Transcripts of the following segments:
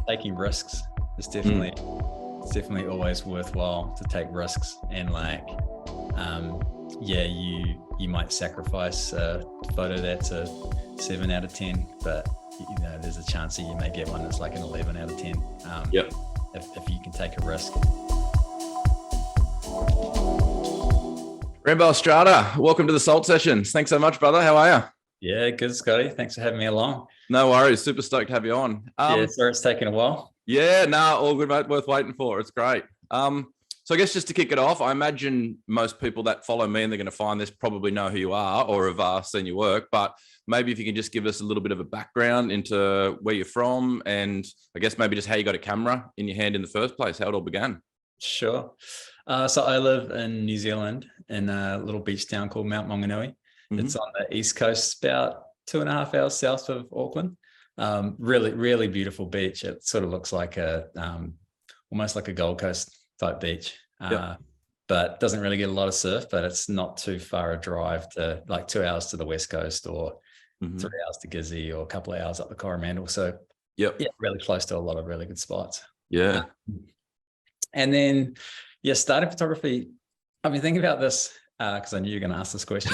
taking risks is definitely it's definitely always worthwhile to take risks, and like yeah, you might sacrifice a photo that's a 7 out of 10, but there's a chance that you may get one that's like an 11 out of 10. Yep. If you can take a risk. Rambo Estrada, welcome to the Salt Sessions. Thanks so much, brother. How are you? Yeah, good, Scotty. Thanks for having me along. No worries. Super stoked to have you on. Yeah, sorry it's taken a while. Yeah, all good, mate. Worth waiting for. It's great. So I guess just to kick it off, I imagine most people that follow me and they're going to find this probably know who you are or have seen your work, but maybe if you can just give us a little bit of a background into where you're from, and I guess maybe just how you got a camera in your hand in the first place, how it all began. Sure. So I live in New Zealand in a little beach town called Mount Maunganui. It's on the east coast, about 2.5 hours south of Auckland. Really, really beautiful beach. It sort of looks like almost like a Gold Coast type beach, but doesn't really get a lot of surf, but it's not too far a drive to like 2 hours to the west coast, or 3 hours to Gizzy, or a couple of hours up the Coromandel. So yeah, really close to a lot of really good spots. Yeah. And then, starting photography, I've been thinking about this because I knew you were going to ask this question.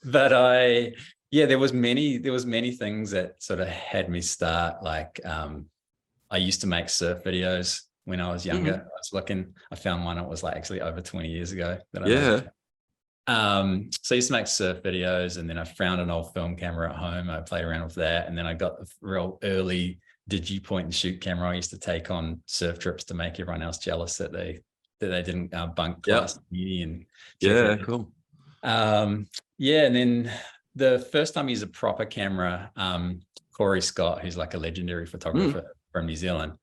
But there was many things that sort of had me start. Like I used to make surf videos when I was younger. I found one that was like actually over 20 years ago. So I used to make surf videos, and then I found an old film camera at home. I played around with that, and then I got the real early digi point and shoot camera I used to take on surf trips to make everyone else jealous that they didn't bunk class uni and cool. And then the first time I used a proper camera, Corey Scott, who's like a legendary photographer from New Zealand,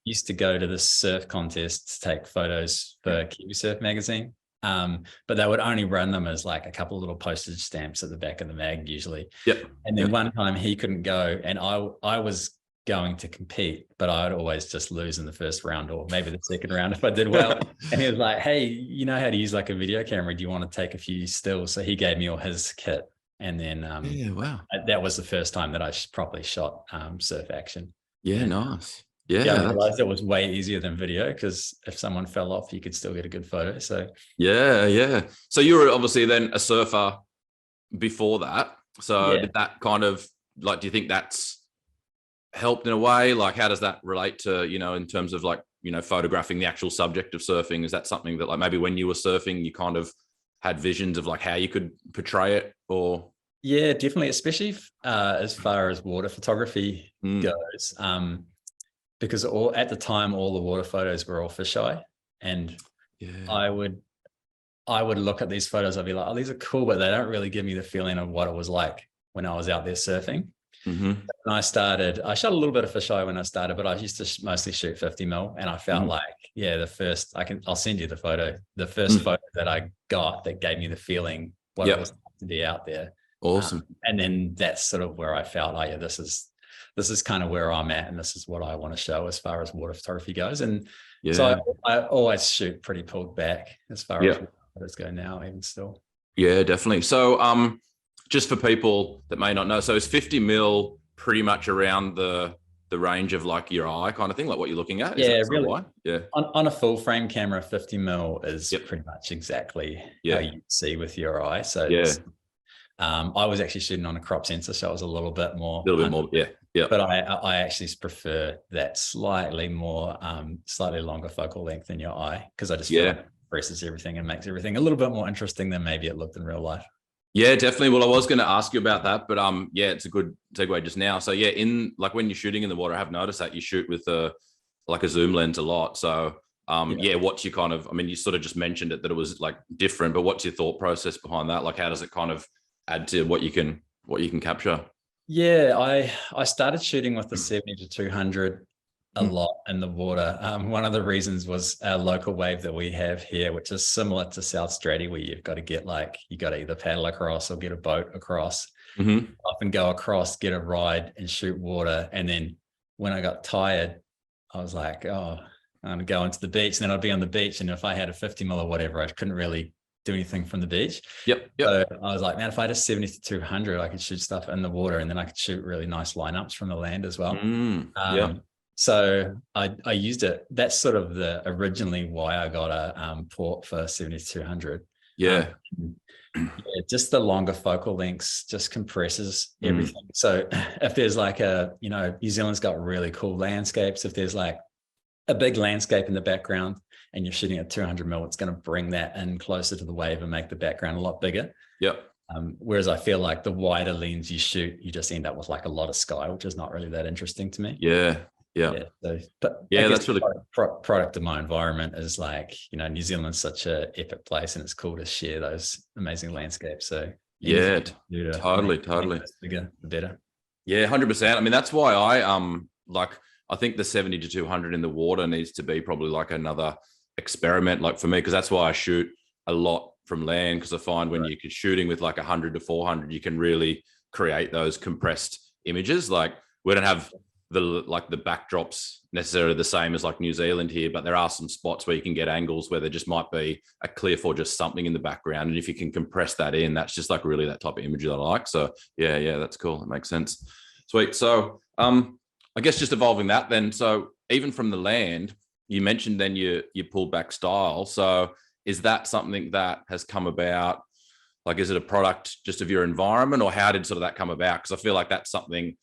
used to go to the surf contests to take photos for Kiwi Surf magazine. But they would only run them as like a couple of little postage stamps at the back of the mag usually. And then one time he couldn't go, and I was going to compete, but I'd always just lose in the first round, or maybe the second round if I did well. And he was like, hey, you know how to use like a video camera, do you want to take a few stills? So he gave me all his kit, and then that was the first time that I properly shot surf action. Nice. I realized it was way easier than video, because if someone fell off, you could still get a good photo. So so you were obviously then a surfer before that, so did that kind of like, do you think that's helped in a way? Like, how does that relate to, in terms of like, photographing the actual subject of surfing? Is that something that like maybe when you were surfing you kind of had visions of like how you could portray it? Or definitely, especially as far as water photography goes, because at the time all the water photos were all fisheye, and I would look at these photos, I'd be like, oh, these are cool, but they don't really give me the feeling of what it was like when I was out there surfing. And I shot a little bit of fisheye when I started, but I used to mostly shoot 50 mil, and I felt like I'll send you the photo, the first photo that I got that gave me the feeling what it was like to be out there. Awesome. And then that's sort of where I felt, this is kind of where I'm at, and this is what I want to show as far as water photography goes. And so I always shoot pretty pulled back as far as photos go now, even still. Yeah, definitely. So just for people that may not know, so is 50 mil pretty much around the range of like your eye kind of thing, like what you're looking at? Really. On a full frame camera, 50 mil is pretty much exactly how you see with your eye. So I was actually shooting on a crop sensor, so it was a little bit more. But I actually prefer that slightly longer focal length in your eye, because I just feel like it presses everything and makes everything a little bit more interesting than maybe it looked in real life. Yeah, definitely. Well, I was going to ask you about that, but it's a good segue just now. So in like when you're shooting in the water, I have noticed that you shoot with a zoom lens a lot. So what's your kind of, you sort of just mentioned it that it was like different, but what's your thought process behind that? Like, how does it kind of add to what you can capture? I started shooting with the 70 to 200 a lot in the water. One of the reasons was our local wave that we have here, which is similar to South Stratty, where you've got to either paddle across or get a boat across, often go across, get a ride and shoot water. And then when I got tired, I was like, I'm going to go into the beach, and then I'd be on the beach. And if I had a 50 mil or whatever, I couldn't really do anything from the beach. So I was like, man, if I had a 70 to 200, I could shoot stuff in the water, and then I could shoot really nice lineups from the land as well. So I used it. That's sort of originally why I got a port for 7200. Yeah. Yeah, just the longer focal lengths just compresses everything. So if there's like New Zealand's got really cool landscapes. If there's like a big landscape in the background and you're shooting at 200 mil, it's going to bring that in closer to the wave and make the background a lot bigger. Yep. Whereas I feel like the wider lens you shoot, you just end up with like a lot of sky, which is not really that interesting to me. Yeah. So, but that's really product of my environment is like, New Zealand's such a epic place and it's cool to share those amazing landscapes. So yeah, totally. Bigger, the better. Yeah, 100%. I mean, that's why I think the 70 to 200 in the water needs to be probably like another experiment, like for me, because that's why I shoot a lot from land, because I find when you're shooting with like 100 to 400, you can really create those compressed images. Like we don't have the backdrops necessarily the same as like New Zealand here, but there are some spots where you can get angles where there just might be a cliff or just something in the background. And if you can compress that in, that's just like really that type of image that I like. So yeah, that's cool. That makes sense. Sweet. So I guess just evolving that then. So even from the land, you mentioned then you pulled back style. So is that something that has come about? Like, is it a product just of your environment, or how did sort of that come about? Because I feel like that's something,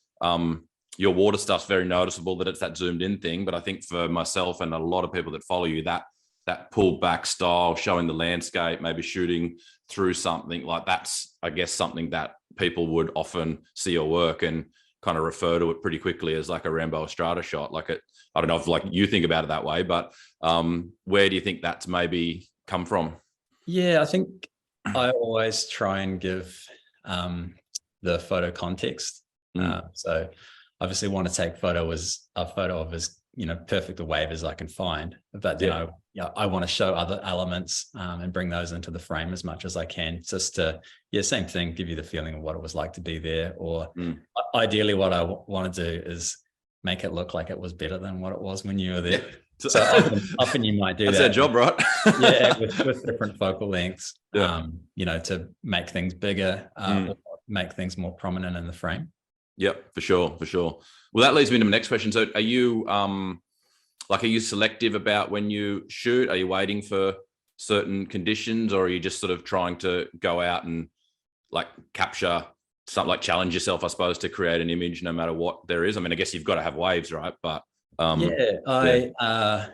your water stuff's very noticeable that it's that zoomed in thing. But I think for myself and a lot of people that follow you, that pulled back style, showing the landscape, maybe shooting through something like that's, I guess, something that people would often see your work and kind of refer to it pretty quickly as like a Rambo Estrada shot. Like I don't know if like you think about it that way, but where do you think that's maybe come from? Yeah, I think I always try and give the photo context. So obviously want to take a photo of as perfect a wave as I can find, but then I want to show other elements and bring those into the frame as much as I can, just to same thing, give you the feeling of what it was like to be there, or ideally what I want to do is make it look like it was better than what it was when you were there. So often you might do that's that. That's their job, right? with different focal lengths, to make things bigger, or make things more prominent in the frame. Yep, for sure. Well, that leads me to my next question. So are you selective about when you shoot? Are you waiting for certain conditions, or are you just sort of trying to go out and like capture something, like challenge yourself, I suppose, to create an image no matter what there is? I mean, I guess you've got to have waves, right? But I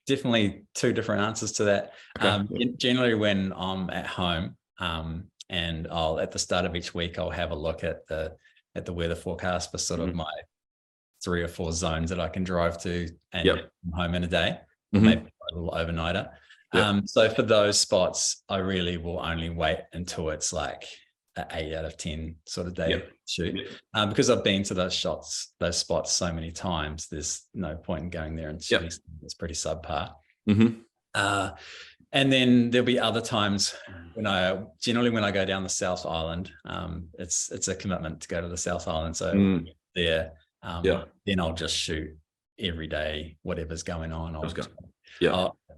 definitely two different answers to that. Okay. Generally when I'm at home, and at the start of each week, I'll have a look at the weather forecast for sort of my 3 or 4 zones that I can drive to and get home in a day, maybe a little overnighter. So for those spots, I really will only wait until it's like an 8 out of 10 sort of day shoot. Because I've been to those spots so many times, there's no point in going there and shooting. It's pretty subpar. And then there'll be other times when I go down the South Island, it's a commitment to go to the South Island. So there, then I'll just shoot every day, whatever's going on.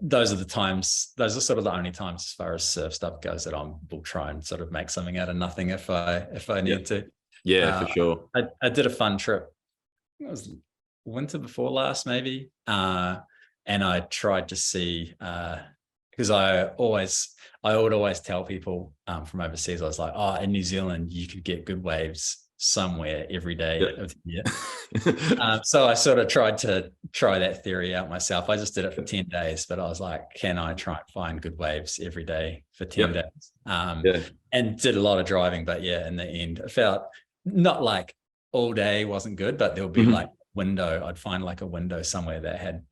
Those are the times. Those are sort of the only times, as far as surf stuff goes, that will try and sort of make something out of nothing if I need to. Yeah, for sure. I did a fun trip. It was winter before last, maybe, and I tried to see. Because I would always tell people from overseas, I was like, in New Zealand, you could get good waves somewhere every day of the year. So I sort of tried that theory out myself. I just did it for 10 days, but I was like, can I try and find good waves every day for 10 days? And did a lot of driving, but in the end, I felt not like all day wasn't good, but there'll be like window. I'd find like a window somewhere that had,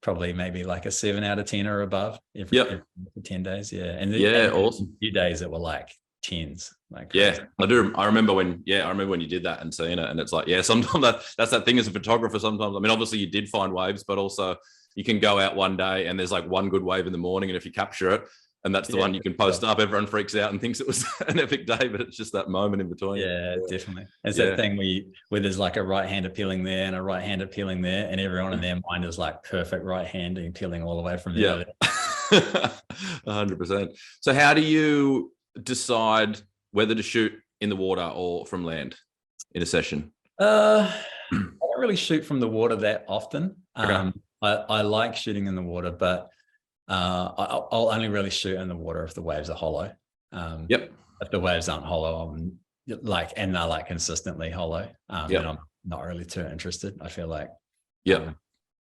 probably maybe like a 7 out of 10 or above every 10 days. And awesome. A few days that were like 10s. Like I do. I remember when you did that and seeing it, and it's like, sometimes that's that thing as a photographer. Sometimes, I mean, obviously you did find waves, but also you can go out one day and there's like one good wave in the morning, and if you capture it, and that's the one you can post up, everyone freaks out and thinks it was an epic day, but it's just that moment in between. Yeah, definitely. It's that thing where there's like a right hand appealing there and a right hand appealing there, and everyone in their mind is like perfect right hand appealing all the way from there. 100%. So how do you decide whether to shoot in the water or from land in a session? I don't really shoot from the water that often. Okay. I like shooting in the water, but I'll only really shoot in the water if the waves are hollow. Yep. If the waves aren't hollow, and they're like consistently hollow, then I'm not really too interested. I feel like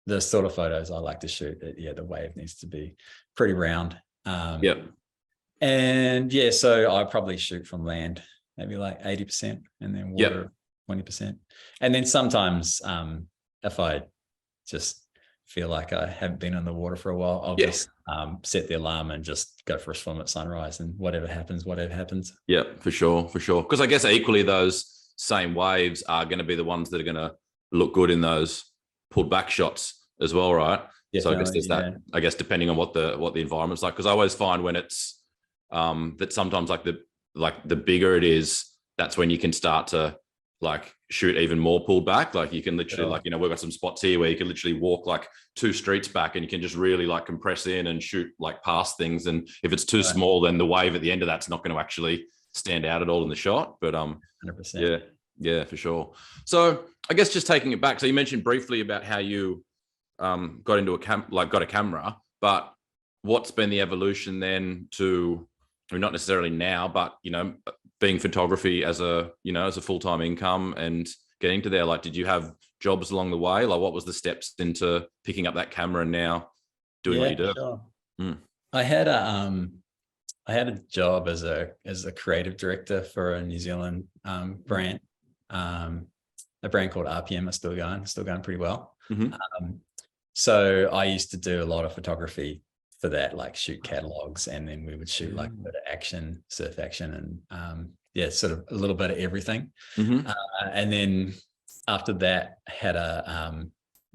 the sort of photos I like to shoot, the wave needs to be pretty round. And so I probably shoot from land, maybe like 80%, and then water 20%. And then sometimes if I just feel like I haven't been in the water for a while, I'll just set the alarm and just go for a swim at sunrise, and whatever happens. Yeah, for sure. Because I guess equally those same waves are going to be the ones that are going to look good in those pulled back shots as well, right? Definitely, so I guess there's that. I guess depending on what the environment's like, because I always find when it's that sometimes like the bigger it is, that's when you can start to like shoot even more pulled back. Like you can literally like, we've got some spots here where you can literally walk like 2 streets back and you can just really like compress in and shoot like past things. And if it's too small, then the wave at the end of that's not going to actually stand out at all in the shot. But 100%. Yeah, for sure. So I guess just taking it back. So you mentioned briefly about how you got into got a camera, but what's been the evolution then to, I mean, not necessarily now, but being photography as a full-time income and getting to there? Like, did you have jobs along the way? Like, what was the steps into picking up that camera and now doing what you do? Sure. I had a job as a creative director for a New Zealand brand, a brand called RPM. Is still going pretty well. So I used to do a lot of photography for that, like shoot catalogs, and then we would shoot like a bit of action, surf action, and sort of a little bit of everything. And then after that, had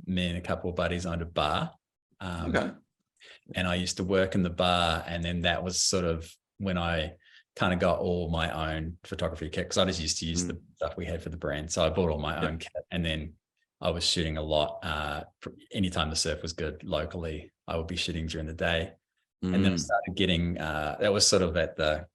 me and a couple of buddies owned a bar. And I used to work in the bar, and then that was sort of when I kind of got all my own photography kit, because I just used to use the stuff we had for the brand. So I bought all my own kit, and then I was shooting a lot. Anytime the surf was good locally, I would be shooting during the day. And then I started getting, that was sort of at the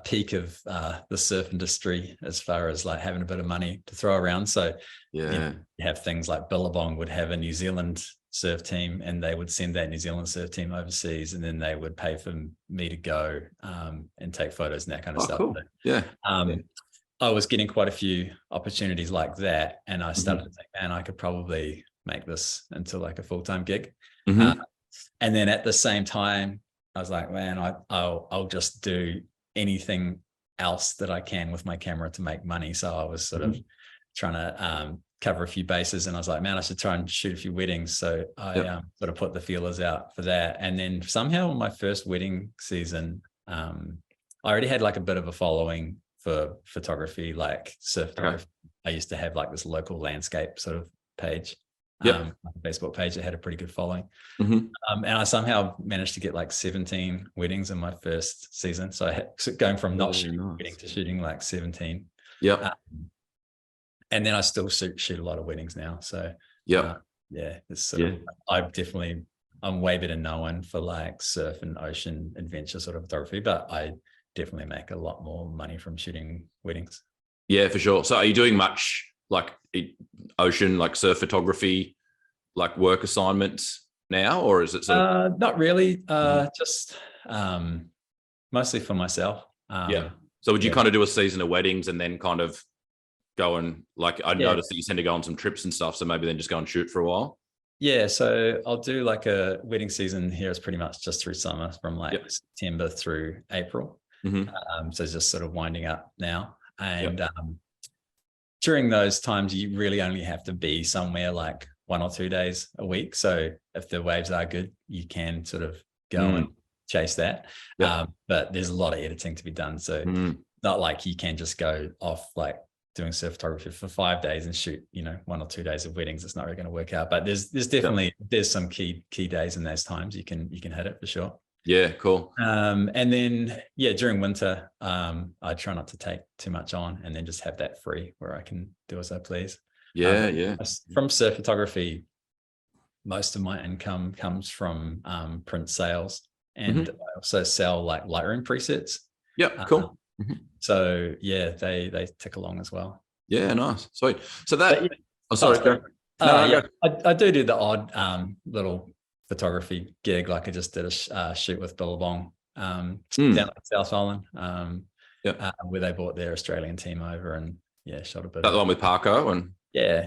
peak of the surf industry as far as like having a bit of money to throw around. So you have things like Billabong would have a New Zealand surf team, and they would send that New Zealand surf team overseas, and then they would pay for me to go and take photos and that kind of stuff. Cool. I was getting quite a few opportunities like that, and I started to think, man, I could probably make this into like a full-time gig. And then at the same time, I was like, man, I'll just do anything else that I can with my camera to make money. So I was sort of trying to cover a few bases, and I was like, man, I should try and shoot a few weddings. So I sort of put the feelers out for that. And then somehow in my first wedding season, I already had like a bit of a following for photography, like surf photography. I used to have like this local landscape sort of page, a Facebook page that had a pretty good following. And I somehow managed to get like 17 weddings in my first season. So I had going from not shooting a wedding to shooting like 17. And then I still shoot a lot of weddings now. So it's sort of, I'm way better known for like surf and ocean adventure sort of photography, but I definitely make a lot more money from shooting weddings. Yeah, for sure. So are you doing much like ocean, like surf photography, like work assignments now, or is it sort of not really, just mostly for myself. So would you kind of do a season of weddings and then kind of go and like, I noticed that you tend to go on some trips and stuff, so maybe then just go and shoot for a while? Yeah, so I'll do like a wedding season here is pretty much just through summer, from like September through April. So it's just sort of winding up now. And during those times, you really only have to be somewhere like 1 or 2 days a week. So if the waves are good, you can sort of go and chase that. But there's a lot of editing to be done. So not like you can just go off like doing surf photography for 5 days and shoot, 1 or 2 days of weddings. It's not really going to work out. But there's definitely there's some key days in those times you can hit it for sure. Yeah, cool. And then during winter, I try not to take too much on, and then just have that free where I can do as I please. From surf photography, most of my income comes from print sales, and I also sell like Lightroom presets. Cool. So they tick along as well. Yeah, nice, sweet. So that Oh, sorry. sorry. No, Yeah, I do the odd little photography gig. Like I just did a shoot with Billabong down at South Island, where they brought their Australian team over and shot a bit. That the one with Parko and yeah,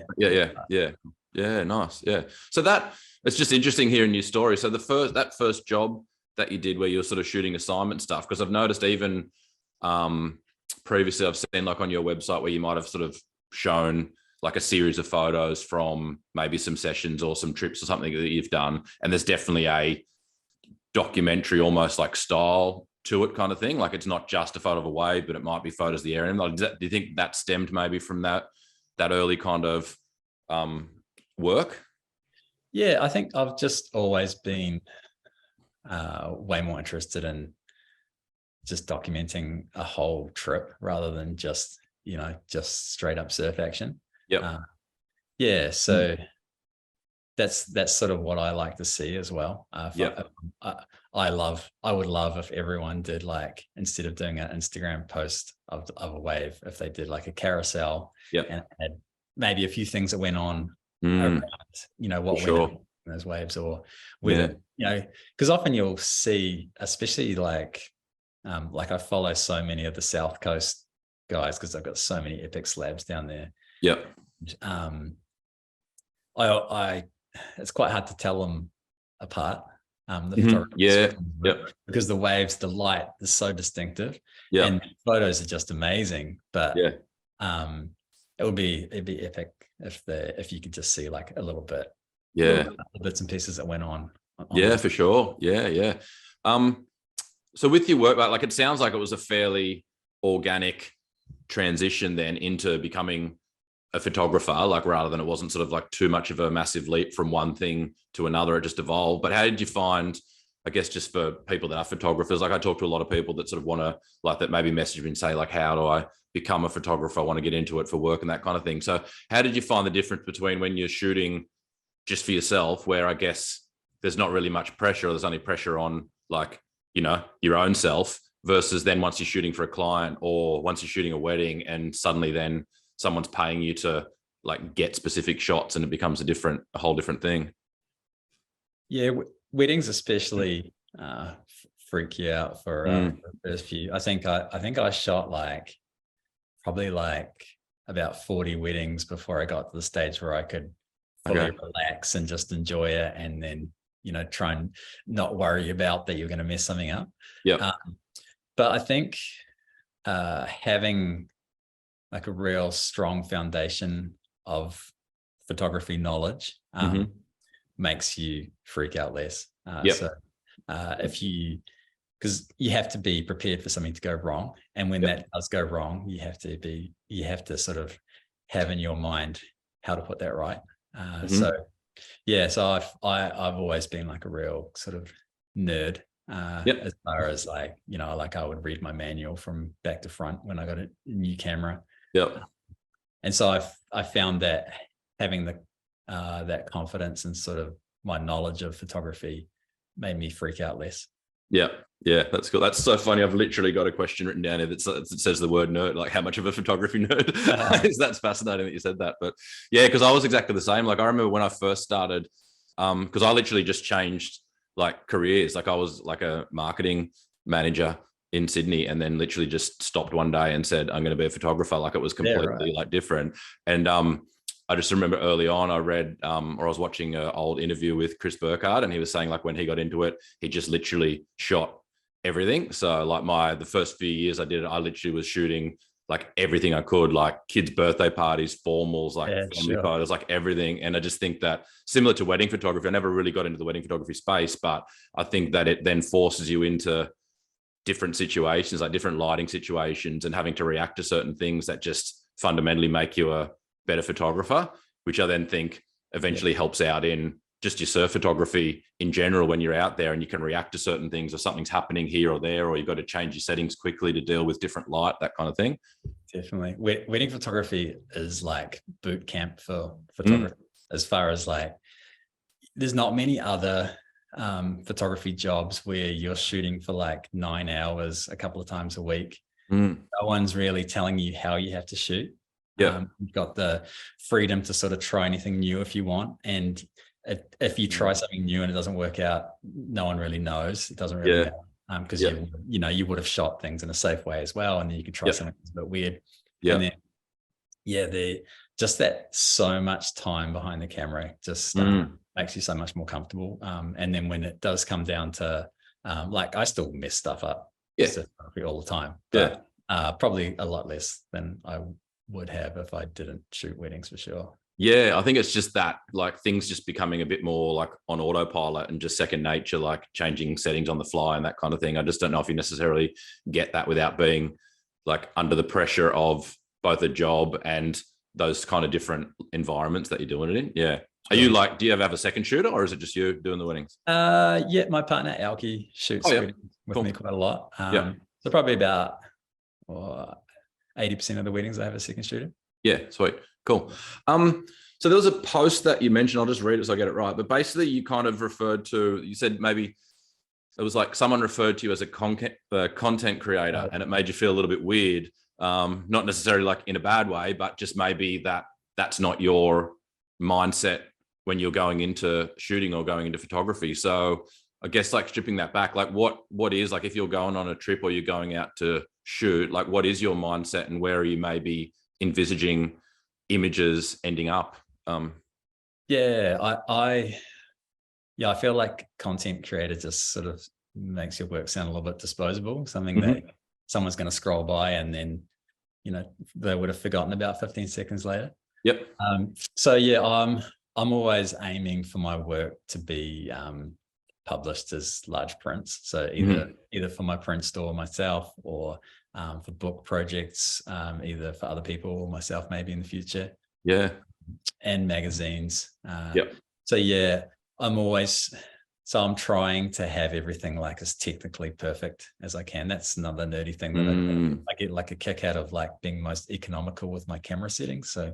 nice. Yeah. So that it's just interesting hearing your story. So that first job that you did where you were sort of shooting assignment stuff, because I've noticed even previously I've seen like on your website where you might have sort of shown like a series of photos from maybe some sessions or some trips or something that you've done. And there's definitely a documentary almost like style to it kind of thing. Like it's not just a photo of a wave, but it might be photos of the area. Like, do you think that stemmed maybe from that early kind of work? Yeah, I think I've just always been way more interested in just documenting a whole trip rather than just straight up surf action. So that's sort of what I like to see as well. I would love if everyone did, like, instead of doing an Instagram post of a wave, if they did like a carousel and had maybe a few things that went on around, what went on in those waves, or whether, because often you'll see, especially like I follow so many of the South Coast guys because I've got so many epic slabs down there. It's quite hard to tell them apart. Because the waves, the light is so distinctive, and photos are just amazing. But it'd be epic if you could just see like a little bit, bits and pieces that went on. For sure. So with your work, like it sounds like it was a fairly organic transition then into becoming a photographer, like rather than it wasn't sort of like too much of a massive leap from one thing to another, it just evolved. But how did you find, I guess, just for people that are photographers, like I talk to a lot of people that sort of want to, like, that maybe message me and say like, how do I become a photographer? I want to get into it for work and that kind of thing. So how did you find the difference between when you're shooting just for yourself, where I guess there's not really much pressure, or there's only pressure on like, your own self, versus then once you're shooting for a client or once you're shooting a wedding and suddenly then someone's paying you to like get specific shots and it becomes a whole different thing? Weddings especially freak you out for the first few. I think I shot probably about 40 weddings before I got to the stage where I could fully relax and just enjoy it, and then try and not worry about that you're going to mess something up. But I think having like a real strong foundation of photography knowledge makes you freak out less. So because you have to be prepared for something to go wrong, and when that does go wrong, you have to sort of have in your mind how to put that right. So I've always been like a real sort of nerd as far as like, I would read my manual from back to front when I got a new camera. And so I found that having that confidence and sort of my knowledge of photography made me freak out less. That's cool. That's so funny. I've literally got a question written down here that says the word nerd, like how much of a photography nerd. That's fascinating that you said that. But because I was exactly the same. Like I remember when I first started, because I literally just changed like careers. Like I was like a marketing manager in Sydney, and then literally just stopped one day and said, I'm going to be a photographer. Like it was completely like different. And I just remember early on I read or I was watching an old interview with Chris Burkhardt, and he was saying like when he got into it, he just literally shot everything. So like the first few years I did it, I literally was shooting like everything I could, like kids' birthday parties, formals, like family photos, like everything. And I just think that similar to wedding photography, I never really got into the wedding photography space, but I think that it then forces you into different situations, like different lighting situations, and having to react to certain things that just fundamentally make you a better photographer, which I then think eventually helps out in just your surf photography in general when you're out there and you can react to certain things, or something's happening here or there, or you've got to change your settings quickly to deal with different light, that kind of thing. Definitely. Wedding photography is like boot camp for photography, as far as like there's not many other photography jobs where you're shooting for like 9 hours a couple of times a week. No one's really telling you how you have to shoot. You've got the freedom to sort of try anything new if you want. And if you try something new and it doesn't work out, no one really knows. It doesn't really matter. Because you would have shot things in a safe way as well, and then you could try something that's a bit weird. And then just that so much time behind the camera just makes you so much more comfortable. And then when it does come down to like, I still mess stuff up all the time, but probably a lot less than I would have if I didn't shoot weddings, for sure. Yeah, I think it's just that, like, things just becoming a bit more like on autopilot and just second nature, like changing settings on the fly and that kind of thing. I just don't know if you necessarily get that without being like under the pressure of both a job and those kind of different environments that you're doing it in. Yeah. Are you like, do you ever have a second shooter, or is it just you doing the weddings? Yeah, my partner Alki shoots weddings with me quite a lot. So probably about 80% of the weddings I have a second shooter. Yeah, sweet. Cool. So there was a post that you mentioned, I'll just read it so I get it right. But basically you kind of referred to, you said maybe it was like someone referred to you as a content creator, and it made you feel a little bit weird. Not necessarily like in a bad way, but just maybe that's not your mindset when you're going into shooting or going into photography. So I guess like stripping that back, like what is, like if you're going on a trip or you're going out to shoot, like what is your mindset and where are you maybe envisaging images ending up? I feel like content creator just sort of makes your work sound a little bit disposable, something that someone's going to scroll by and then, they would have forgotten about 15 seconds later. I'm always aiming for my work to be published as large prints. So either for my print store myself, or for book projects, either for other people or myself maybe in the future. And magazines. I'm trying to have everything like as technically perfect as I can. That's another nerdy thing that I get like a kick out of, like being most economical with my camera settings. So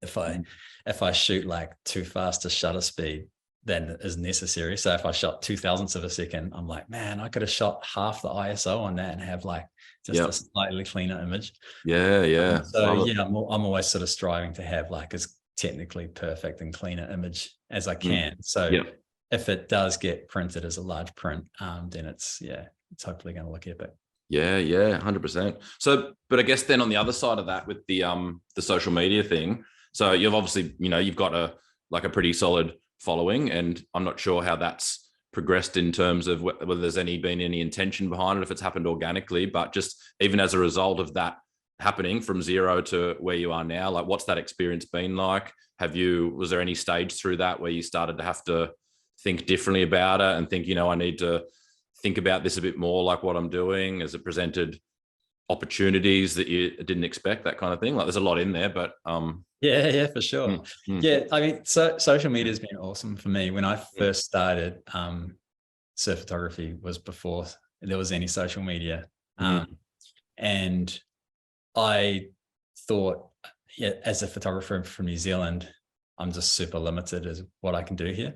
if I shoot like too fast a shutter speed than is necessary, so if I shot 2,000ths of a second, I'm like, man, I could have shot half the ISO on that and have like just a slightly cleaner image. I'm always sort of striving to have like as technically perfect and cleaner image as I can. If it does get printed as a large print, then it's hopefully going to look epic. 100%. So, but I guess then on the other side of that, with the social media thing, so you've obviously, you've got a pretty solid following, and I'm not sure how that's progressed in terms of whether there's been any intention behind it, if it's happened organically, but just even as a result of that happening from zero to where you are now, like what's that experience been like? Was there any stage through that where you started to have to think differently about it and think, I need to think about this a bit more, like what I'm doing? Has it presented opportunities that you didn't expect, that kind of thing? Like there's a lot in there, but for sure. I mean, social media has been awesome for me. When I first started, surf photography was before there was any social media. And I thought, as a photographer from New Zealand, I'm just super limited as what I can do here.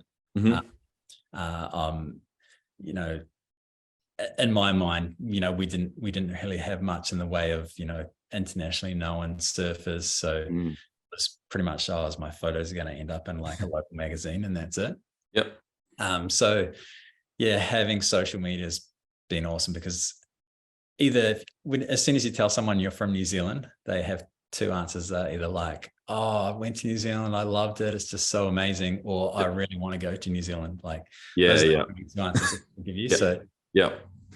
In my mind, we didn't really have much in the way of, internationally known surfers. So it's pretty much, my photos are going to end up in like a local magazine and that's it. Having social media has been awesome, because as soon as you tell someone you're from New Zealand, they have two answers. They're either like, oh, I went to New Zealand, I loved it, it's just so amazing, or I really want to go to New Zealand. Like, those are the two answers I can give you.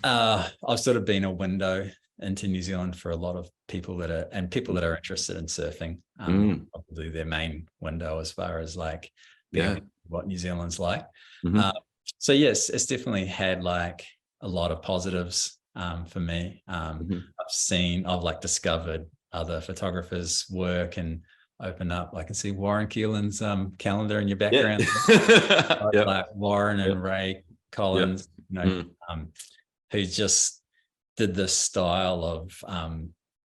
I've sort of been a window into New Zealand for a lot of people that are interested in surfing. Probably their main window as far as like what New Zealand's like. Yes, it's definitely had like a lot of positives for me. I've like discovered other photographers' work and open up. I can see Warren Keelan's calendar in your background. Like Warren and Ray Collins, who just did this style of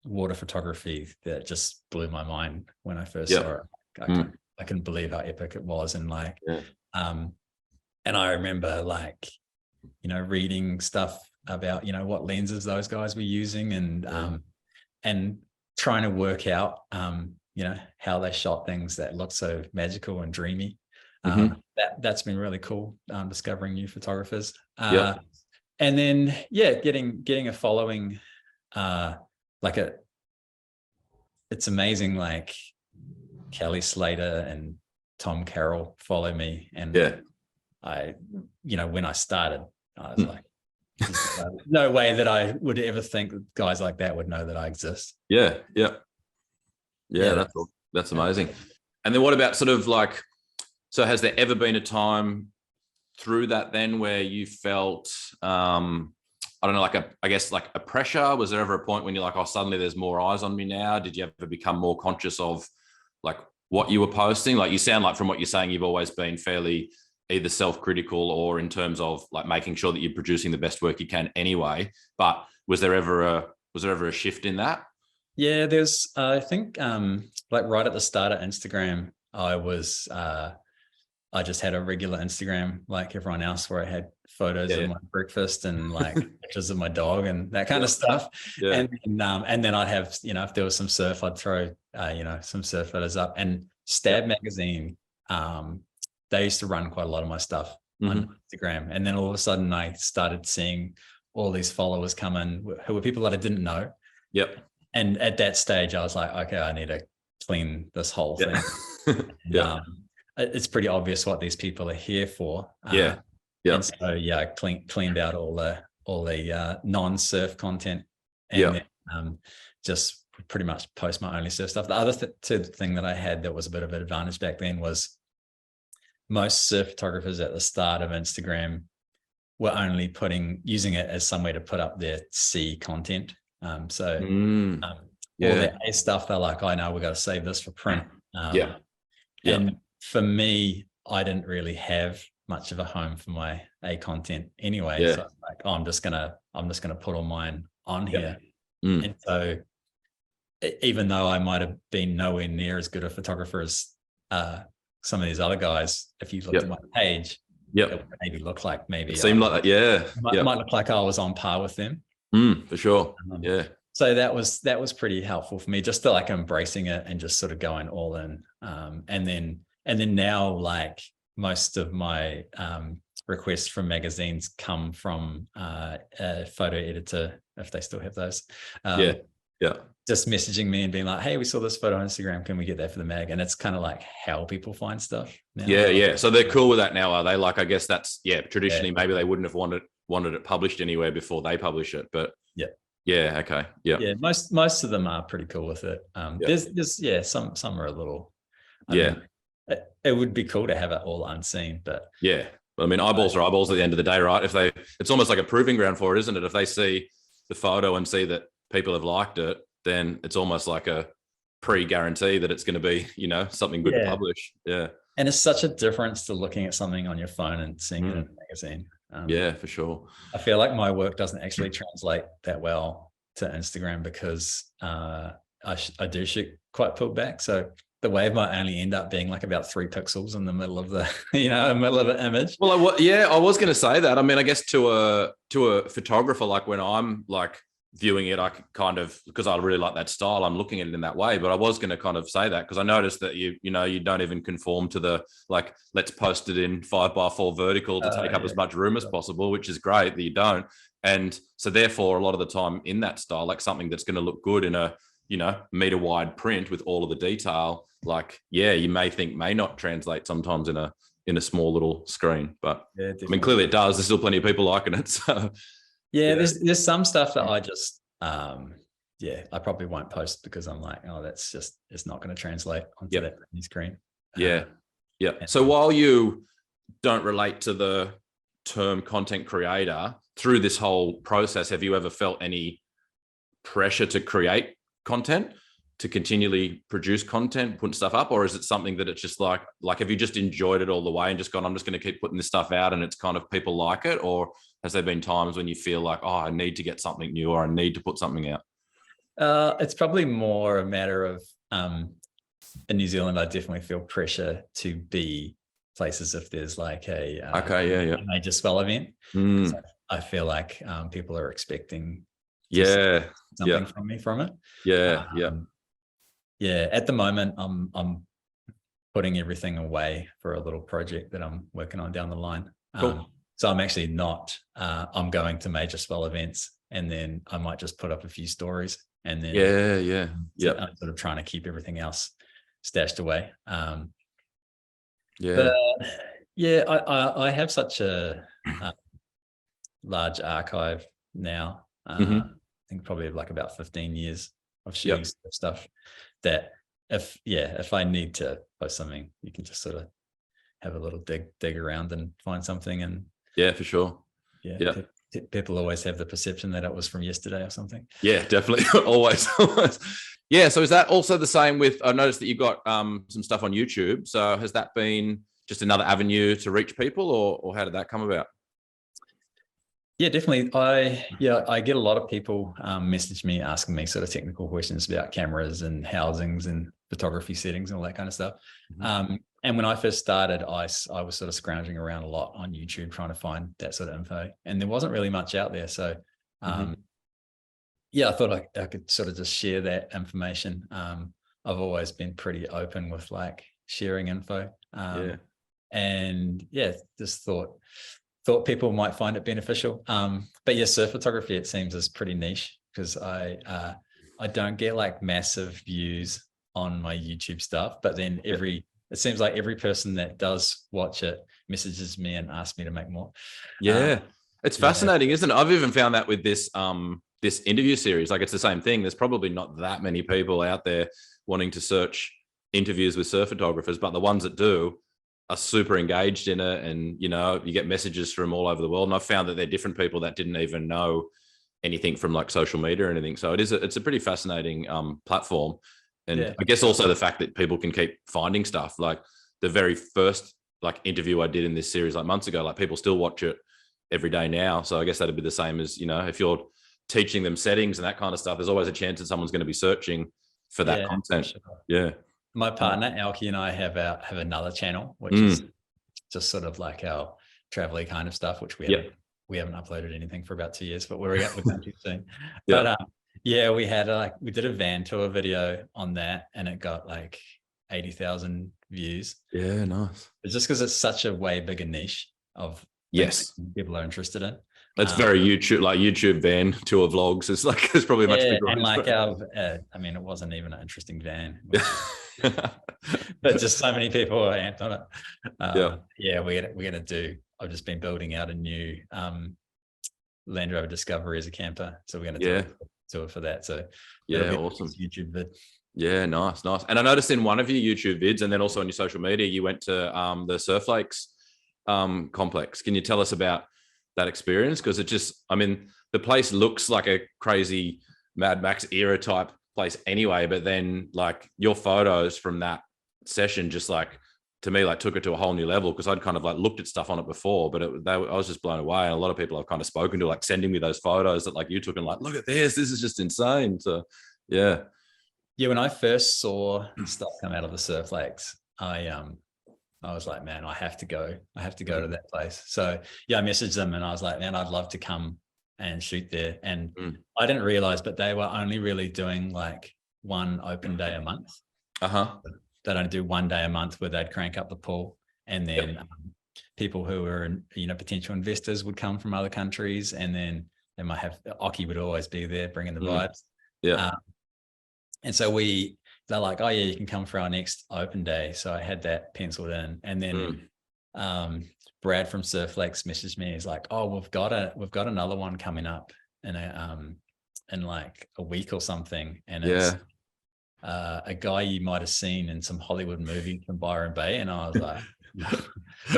water photography that just blew my mind when I first saw it. I couldn't believe how epic it was, and like, and I remember like, reading stuff about what lenses those guys were using, and trying to work out, how they shot things that look so magical and dreamy. That's been really cool, discovering new photographers. And then, getting a following, it's amazing. Like Kelly Slater and Tom Carroll follow me. And I, when I started, I was like, no way that I would ever think that guys like that would know that I exist. That's amazing. And then what about sort of like, so has there ever been a time through that then where you felt, I don't know, like a pressure? Was there ever a point when you're like, oh, suddenly there's more eyes on me now? Did you ever become more conscious of like what you were posting? Like, you sound like from what you're saying, you've always been fairly either self-critical or in terms of like making sure that you're producing the best work you can anyway. But was there ever a shift in that? Yeah, there's, I think, like right at the start of Instagram, I just had a regular Instagram like everyone else, where I had photos of my breakfast and like pictures of my dog and that kind of stuff. And then I'd have, if there was some surf, I'd throw, some surf photos up. And Stab magazine, they used to run quite a lot of my stuff on Instagram. And then all of a sudden I started seeing all these followers come in who were people that I didn't know. And at that stage I was like, okay, I need to clean this whole thing. It's pretty obvious what these people are here for. And so I cleaned out all the non-surf content, and then, just pretty much post my only surf stuff. The other thing that I had that was a bit of an advantage back then was most surf photographers at the start of Instagram were only using it as some way to put up their C content. All their A stuff, they're like, I know we've got to save this for print. And for me, I didn't really have much of a home for my A content anyway. So I was like, I'm just gonna put all mine on here. And so even though I might have been nowhere near as good a photographer as some of these other guys, if you looked at my page, it would maybe look like it seemed like that. Might look like I was on par with them. For sure. So that was pretty helpful for me, just to like embracing it and just sort of going all in. And then now, like most of my requests from magazines come from a photo editor, if they still have those. Just messaging me and being like, hey, we saw this photo on Instagram, can we get that for the mag? And it's kind of like how people find stuff now. So they're cool with that now, are they? Like, I guess that's traditionally maybe they wouldn't have wanted it published anywhere before they publish it, but most of them are pretty cool with it. There's some are a little it would be cool to have it all unseen, but I mean, eyeballs are eyeballs at the end of the day, right? It's almost like a proving ground for it, isn't it? If they see the photo and see that people have liked it, then it's almost like a pre-guarantee that it's going to be, something good to publish. And it's such a difference to looking at something on your phone and seeing it in a magazine. For sure. I feel like my work doesn't actually translate that well to Instagram because I do shoot quite pulled back. So the wave might only end up being like about 3 pixels in the middle of the, middle of an image. Well, I was going to say that. I mean, I guess to a photographer, like when I'm like viewing it, I kind of, because I really like that style, I'm looking at it in that way. But I was going to kind of say that because I noticed that you don't even conform to the like, let's post it in 5x4 vertical to take up as much room as possible, which is great that you don't. And so therefore, a lot of the time in that style, like something that's going to look good in a meter wide print with all of the detail, like you may not translate sometimes in a small little screen, but I mean clearly it does. There's still plenty of people liking it. So there's some stuff that I just I probably won't post because I'm like, oh, it's not going to translate onto that screen. So while you don't relate to the term content creator, through this whole process, have you ever felt any pressure to create content, to continually produce content, putting stuff up? Or is it something that it's just like have you just enjoyed it all the way and just gone, I'm just going to keep putting this stuff out and it's kind of people like it? Or has there been times when you feel like, oh, I need to get something new or I need to put something out? It's probably more a matter of in New Zealand, I definitely feel pressure to be places if there's like a major swell event. So I feel like people are expecting Yeah. Something from it. Yeah. Yeah. At the moment, I'm putting everything away for a little project that I'm working on down the line. Cool. So I'm actually not, I'm going to major swell events, and then I might just put up a few stories, and then I'm sort of trying to keep everything else stashed away. But yeah, I have such a large archive now. I think probably like about 15 years of shooting stuff that if I need to post something, you can just sort of have a little dig around and find something. And for sure. People always have the perception that it was from yesterday or something. Yeah, definitely. always. Yeah. So is that also the same with, I noticed that you've got some stuff on YouTube. So has that been just another avenue to reach people, or how did that come about? Yeah, definitely. I get a lot of people message me asking me sort of technical questions about cameras and housings and photography settings and all that kind of stuff. And when I first started, I was sort of scrounging around a lot on YouTube trying to find that sort of info, and there wasn't really much out there. So I thought I could sort of just share that information. I've always been pretty open with like sharing info. And just thought people might find it beneficial. But yeah, surf photography, it seems, is pretty niche, because I don't get like massive views on my YouTube stuff, but then it seems like every person that does watch it messages me and asks me to make more. It's fascinating, isn't it? I've even found that with this this interview series, like it's the same thing. There's probably not that many people out there wanting to search interviews with surf photographers, but the ones that do are super engaged in it, and you get messages from all over the world. And I've found that they're different people that didn't even know anything from like social media or anything. So it's a pretty fascinating platform. And I guess also the fact that people can keep finding stuff. Like the very first like interview I did in this series like months ago, like people still watch it every day now. So I guess that'd be the same as, if you're teaching them settings and that kind of stuff, there's always a chance that someone's going to be searching for that content. Sure. My partner Alki and I have another channel, which is just sort of like our travel-y kind of stuff, which we haven't uploaded anything for about 2 years, but we're going to soon. But we did a van tour video on that, and it got like 80,000 views. Yeah, nice. It's just because it's such a way bigger niche of people are interested in. It's very YouTube van tour vlogs. It's probably much bigger. And like it wasn't even an interesting van, but just so many people are amped on it. We're gonna do. I've just been building out a new Land Rover Discovery as a camper, so we're gonna do it for that. So awesome YouTube vid. Yeah, nice. And I noticed in one of your YouTube vids, and then also on your social media, you went to the Surf Lakes complex. Can you tell us about that experience? Because the place looks like a crazy Mad Max era type place anyway, but then like your photos from that session just like, to me, like took it to a whole new level, because I'd kind of like looked at stuff on it before, but I was just blown away. And a lot of people I've kind of spoken to like sending me those photos that like you took and like, look at this is just insane. So when I first saw stuff come out of the Surf Lakes, I was like, man, I have to go to that place. So I messaged them and I was like, man, I'd love to come and shoot there. And I didn't realize, but they were only really doing like one open day a month. They'd only do 1 day a month where they'd crank up the pool, and then people who were, potential investors would come from other countries, and then they might have, Oki would always be there bringing the vibes. And so they're like, oh yeah, you can come for our next open day. So I had that penciled in, and then Brad from Surf Lakes messaged me. He's like, oh, we've got another one coming up in like a week or something, and it's a guy you might have seen in some Hollywood movie from Byron Bay. And I was like,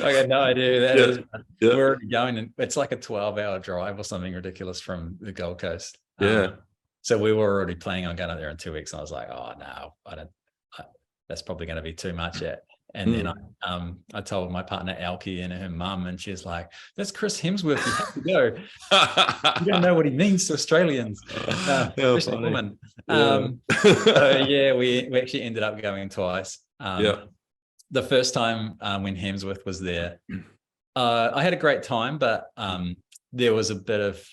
I got no idea who that is. We're already going, and it's like a 12-hour drive or something ridiculous from the Gold Coast. So we were already planning on going up there in 2 weeks. And I was like, oh no, I don't. That's probably going to be too much yet. And then I told my partner Alki and her mum, and she's like, "That's Chris Hemsworth. You have to go. You don't know what he means to Australians, especially women." We actually ended up going twice. The first time when Hemsworth was there, I had a great time, but there was a bit of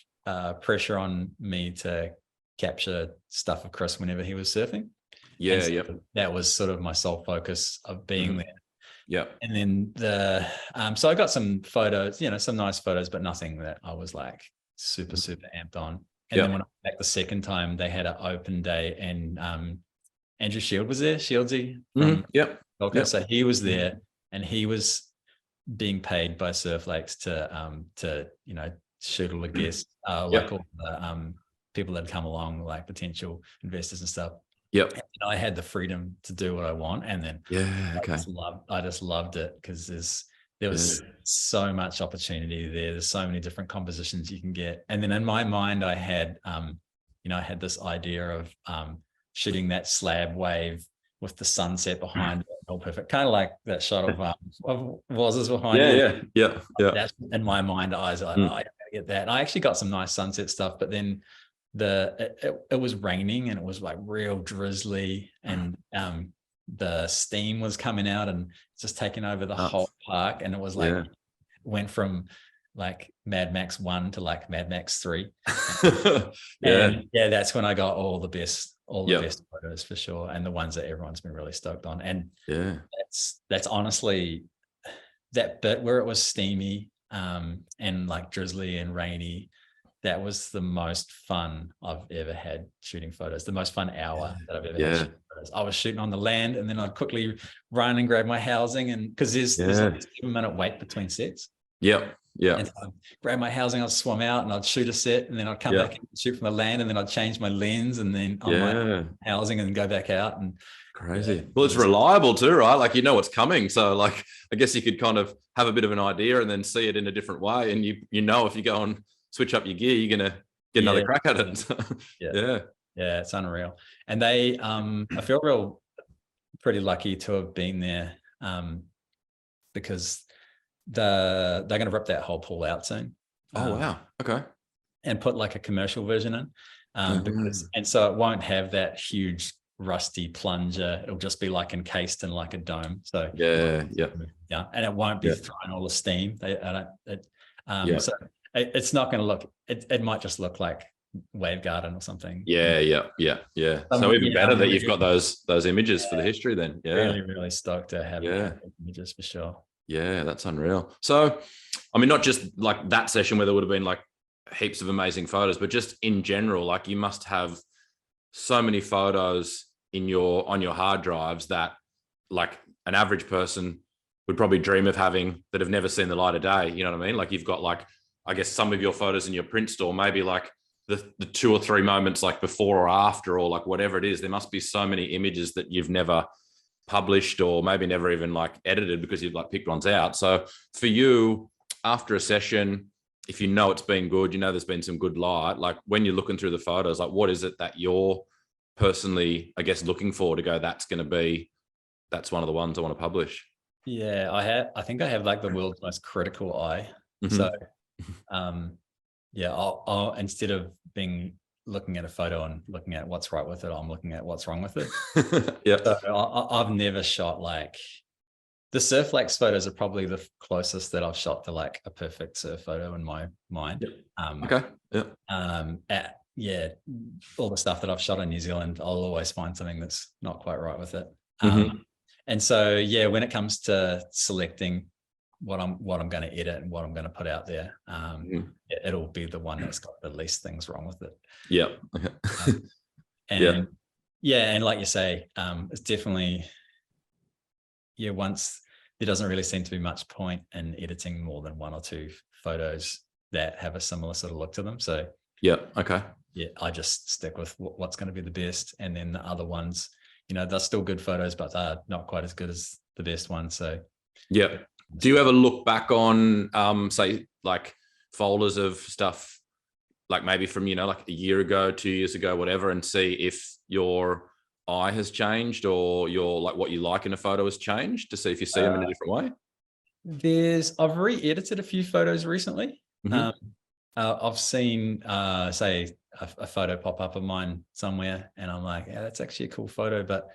pressure on me to capture stuff of Chris whenever he was surfing. Yeah, so yeah. That was sort of my sole focus of being there. Yeah. And then so I got some photos, some nice photos, but nothing that I was like super amped on. And then when I went back the second time, they had an open day, and Andrew Shield was there, Shieldsy from Gold. So he was there, and he was being paid by Surf Lakes to shoot all the guests, like all the people that had come along, like potential investors and stuff. Yep. And I had the freedom to do what I want, and then I just loved it because there was so much opportunity there. There's so many different compositions you can get, and then in my mind, I had I had this idea of shooting that slab wave with the sunset behind it, all perfect, kind of like that shot of Woz's behind you. Yeah. That's in my mind. I was like, I gotta get that. And I actually got some nice sunset stuff, but then it was raining, and it was like real drizzly, and the steam was coming out and just taking over the whole park, and it was like went from like Mad Max 1 to like Mad Max 3. And that's when I got all the best photos for sure, and the ones that everyone's been really stoked on. And that's honestly that bit where it was steamy and like drizzly and rainy. That was the most fun I've ever had shooting photos. The most fun hour that I've ever had shooting photos. I was shooting on the land, and then I'd quickly run and grab my housing, and because there's like a 7-minute wait between sets. Yeah. And I'd grab my housing, I'd swim out, and I'd shoot a set, and then I'd come back and shoot from the land, and then I'd change my lens, and then on my housing, and go back out. And crazy. Well, it's reliable too, right? Like what's coming. So like I guess you could kind of have a bit of an idea and then see it in a different way. And you know if you go and switch up your gear, you're gonna get another crack at it. Yeah, it's unreal. And they I feel pretty lucky to have been there because they're going to rip that whole pool out soon. Oh wow. Okay. And put like a commercial version in and so it won't have that huge rusty plunger. It'll just be like encased in like a dome. So and it won't be throwing all the steam. So it's not going to look. It might just look like Wave Garden or something. Yeah. So even better that you've got those images for the history. Then really stoked to have images for sure. Yeah, that's unreal. So, I mean, not just like that session where there would have been like heaps of amazing photos, but just in general, like you must have so many photos on your hard drives that like an average person would probably dream of having that have never seen the light of day. You know what I mean? Like you've got like, I guess some of your photos in your print store, maybe like the 2 or 3 moments like before or after, or like whatever it is. There must be so many images that you've never published or maybe never even like edited because you've like picked ones out. So for you, after a session, if you know it's been good, there's been some good light, like when you're looking through the photos, like what is it that you're personally, I guess, looking for to go, that's one of the ones I want to publish? I think I have like the world's most critical eye. So I'll instead of looking at a photo and looking at what's right with it, I'm looking at what's wrong with it. So I've never shot like the Surf Lakes photos are probably the closest that I've shot to like a perfect surf photo in my mind. All the stuff that I've shot in New Zealand, I'll always find something that's not quite right with it. And so when it comes to selecting what I'm going to edit and what I'm going to put out there, it'll be the one that's got the least things wrong with it. And like you say, it's definitely once there doesn't really seem to be much point in editing more than 1 or 2 photos that have a similar sort of look to them. So I just stick with what's going to be the best, and then the other ones, they're still good photos, but they're not quite as good as the best ones. So do you ever look back on say like folders of stuff like maybe from like a year ago, 2 years ago, whatever, and see if your eye has changed or your like what you like in a photo has changed, to see if you see them in a different way? I've re-edited a few photos recently. I've seen say a photo pop up of mine somewhere, and I'm like, that's actually a cool photo, but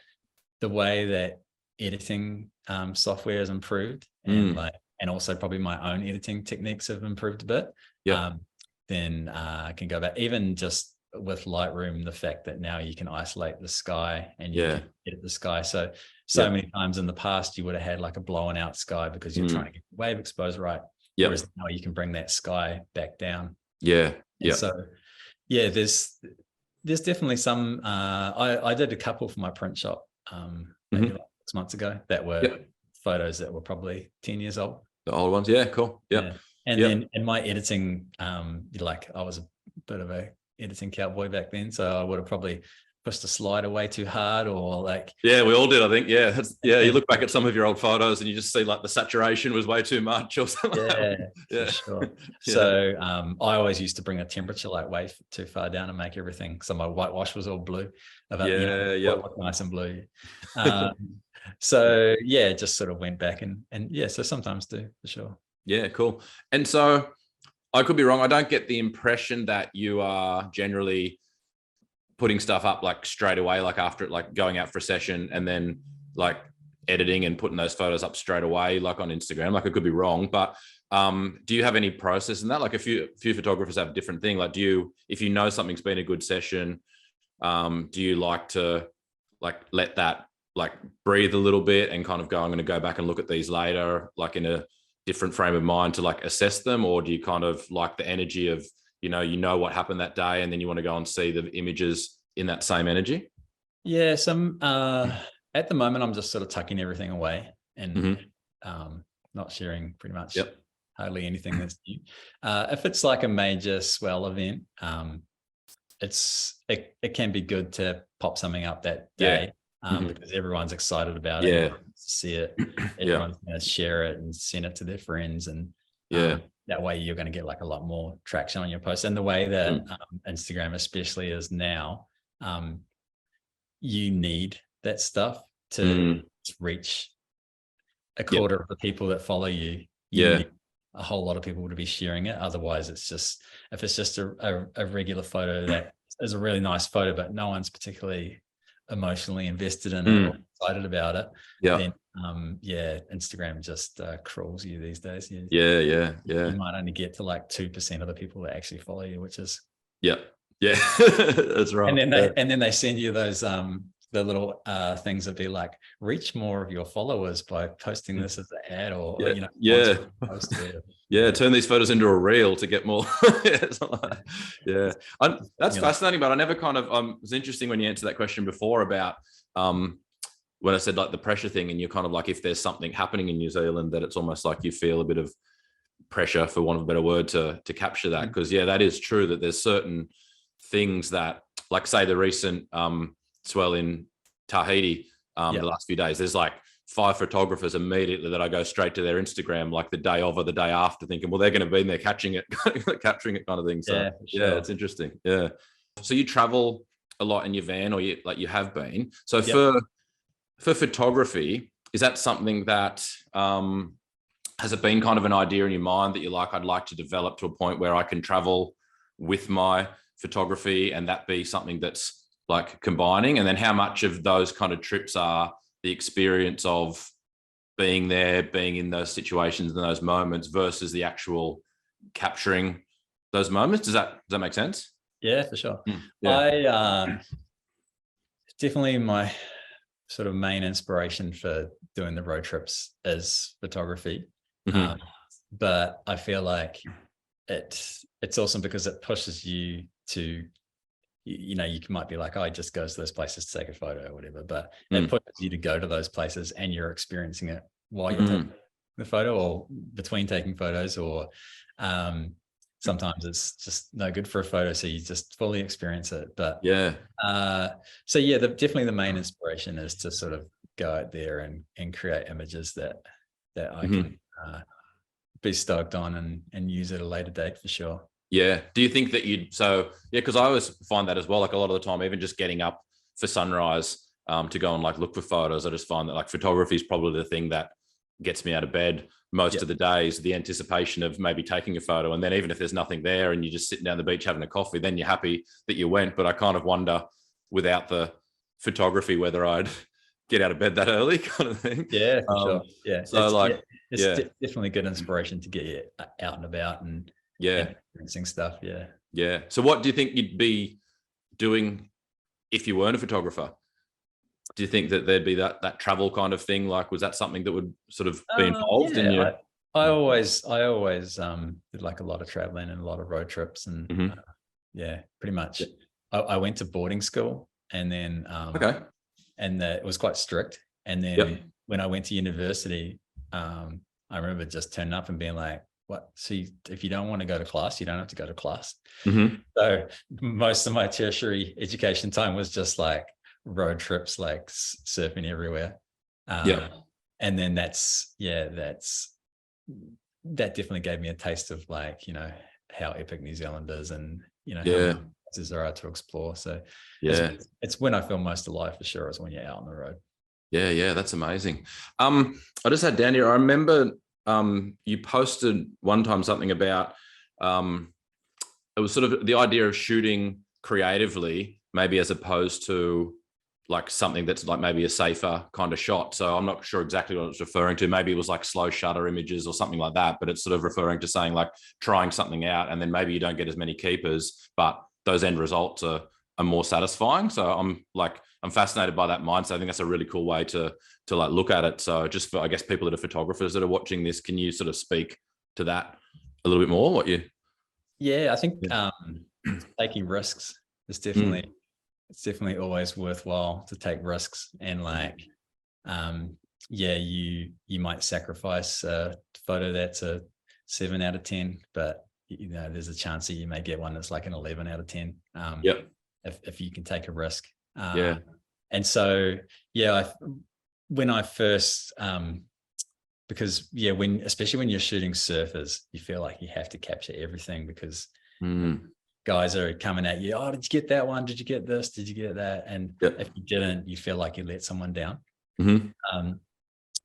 the way that editing software has improved, and also probably my own editing techniques have improved a bit, then I can go back. Even just with Lightroom, the fact that now you can isolate the sky and you can edit the sky. So many times in the past, you would have had like a blown out sky because you're trying to get wave exposed right. Whereas now you can bring that sky back down. So there's definitely some, I did a couple for my print shop maybe like 6 months ago that were photos that were probably 10 years old. The old ones. Cool. And then in my editing, like I was a bit of a editing cowboy back then. So I would have probably pushed a slider way too hard, or like, we all did, I think. You look back at some of your old photos and you just see like the saturation was way too much or something. For sure. So I always used to bring a temperature like way too far down and make everything, so my whitewash was all blue, look nice and blue. So just sort of went back and so sometimes do, for sure. Cool. And so I could be wrong, I don't get the impression that you are generally putting stuff up like straight away, like after like going out for a session and then like editing and putting those photos up straight away, like on Instagram. Like I could be wrong, but do you have any process in that? Like a few photographers have a different thing. Like, if you know something's been a good session, do you like to like let that like breathe a little bit and kind of go, I'm going to go back and look at these later, like in a different frame of mind to like assess them? Or do you kind of like the energy of, you know what happened that day, and then you want to go and see the images in that same energy? Some at the moment I'm just sort of tucking everything away and not sharing pretty much hardly anything that's new. If it's like a major swell event, it can be good to pop something up that day because everyone's excited about it, everyone wants to see it, everyone's going to share it and send it to their friends, and that way you're going to get like a lot more traction on your post. And the way that Instagram especially is now, you need that stuff to reach a quarter of the people that follow you. You need a whole lot of people to be sharing it. Otherwise, if it's just a regular photo that is a really nice photo, but no one's particularly emotionally invested in it or excited about it, then Instagram just crawls you these days. You might only get to like 2% of the people that actually follow you, which is that's right. And then they send you those the little things that be like, reach more of your followers by posting this as an ad, or turn these photos into a reel to get more. That's fascinating. But I never kind of it was interesting when you answered that question before about when I said like the pressure thing, and you're kind of like, if there's something happening in New Zealand, that it's almost like you feel a bit of pressure, for want of a better word, to capture that. Because that is true, that there's certain things that, like say the recent swell in Tahiti the last few days, there's like 5 photographers immediately that I go straight to their Instagram like the day of or the day after, thinking, well, they're going to be in there capturing it kind of thing. So it's interesting. So you travel a lot in your van, or you have been. So for photography, is that something that has it been kind of an idea in your mind that you're like, I'd like to develop to a point where I can travel with my photography, and that be something that's like combining? And then how much of those kind of trips are the experience of being there, being in those situations and those moments, versus the actual capturing those moments? Does that make sense? Yeah, for sure. I definitely, my sort of main inspiration for doing the road trips is photography. But I feel like it's awesome because it pushes you to, you might be like, oh, I just goes to those places to take a photo or whatever, but it pushes you to go to those places and you're experiencing it while you're taking the photo, or between taking photos, or sometimes it's just no good for a photo, so you just fully experience it. But definitely the main inspiration is to sort of go out there and create images that I can be stoked on and use at a later date, for sure. Do you think that because I always find that as well, like a lot of the time, even just getting up for sunrise to go and like look for photos, I just find that like photography is probably the thing that gets me out of bed most of the days, the anticipation of maybe taking a photo. And then even if there's nothing there and you're just sitting down the beach having a coffee, then you're happy that you went. But I kind of wonder, without the photography, whether I'd get out of bed that early, kind of thing. For sure. So it's definitely good inspiration to get you out and about and Yeah. Experiencing stuff. Yeah. Yeah. So what do you think you'd be doing if you weren't a photographer? Do you think that there'd be that travel kind of thing? Like, was that something that would sort of be involved in you? I always did like a lot of traveling and a lot of road trips, and yeah, pretty much. I went to boarding school, and then and it was quite strict. And then when I went to university, I remember just turning up and being like, "What? So if you don't want to go to class, you don't have to go to class." So most of my tertiary education time was just like road trips, like surfing everywhere. And then that definitely gave me a taste of, like, you know, how epic New Zealand is, and, you know, how many places there are to explore. So it's when I feel most alive, for sure, is when you're out on the road. Yeah, that's amazing. I just had down here, I remember you posted one time something about it was sort of the idea of shooting creatively, maybe as opposed to like something that's like maybe a safer kind of shot. So I'm not sure exactly what it's referring to. Maybe it was like slow shutter images or something like that, but it's sort of referring to saying like trying something out, and then maybe you don't get as many keepers, but those end results are more satisfying. So I'm fascinated by that mindset. I think that's a really cool way to like look at it. So just for, I guess, people that are photographers that are watching this, can you sort of speak to that a little bit more? I think taking risks is definitely it's definitely always worthwhile to take risks, and like you might sacrifice a photo that's a 7 out of 10, but you know there's a chance that you may get one that's like an 11 out of 10 if you can take a risk. And so when I first because especially when you're shooting surfers, you feel like you have to capture everything, because guys are coming at you. Oh, did you get that one? Did you get this? Did you get that? And if you didn't, you feel like you let someone down.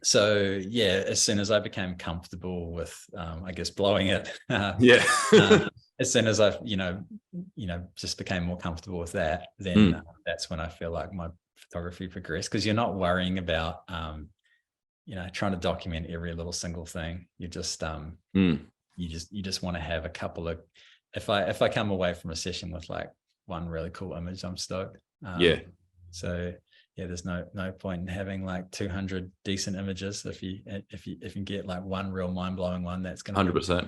So as soon as I became comfortable with, I guess, blowing it, as soon as I, just became more comfortable with that, then that's when I feel like my photography progressed, because you're not worrying about, trying to document every little single thing. You just, you just want to have a couple of. If I come away from a session with like one really cool image, I'm stoked. So there's no point in having like 200 decent images if you get like one real mind-blowing one that's going to 100%.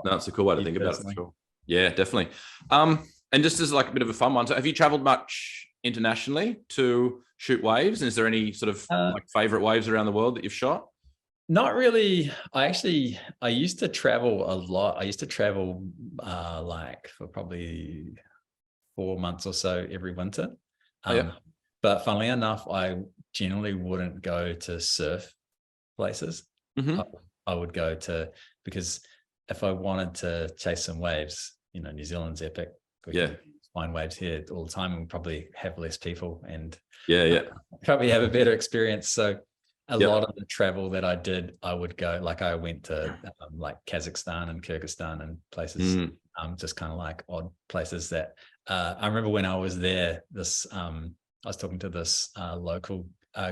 No, it's a cool way to think about it, for sure. Yeah, definitely. And just as like a bit of a fun one, so have you traveled much internationally to shoot waves? And is there any sort of like favorite waves around the world that you've shot? Not really. I used to travel a lot. I used to travel like for probably 4 months or so every winter. But funnily enough, I generally wouldn't go to surf places. I would go to, because if I wanted to chase some waves, New Zealand's epic. We can find waves here all the time, and we probably have less people, and probably have a better experience. So a lot of the travel that I did, I would go, like I went to like Kazakhstan and Kyrgyzstan and places, just kind of like odd places that I remember when I was there, I was talking to this local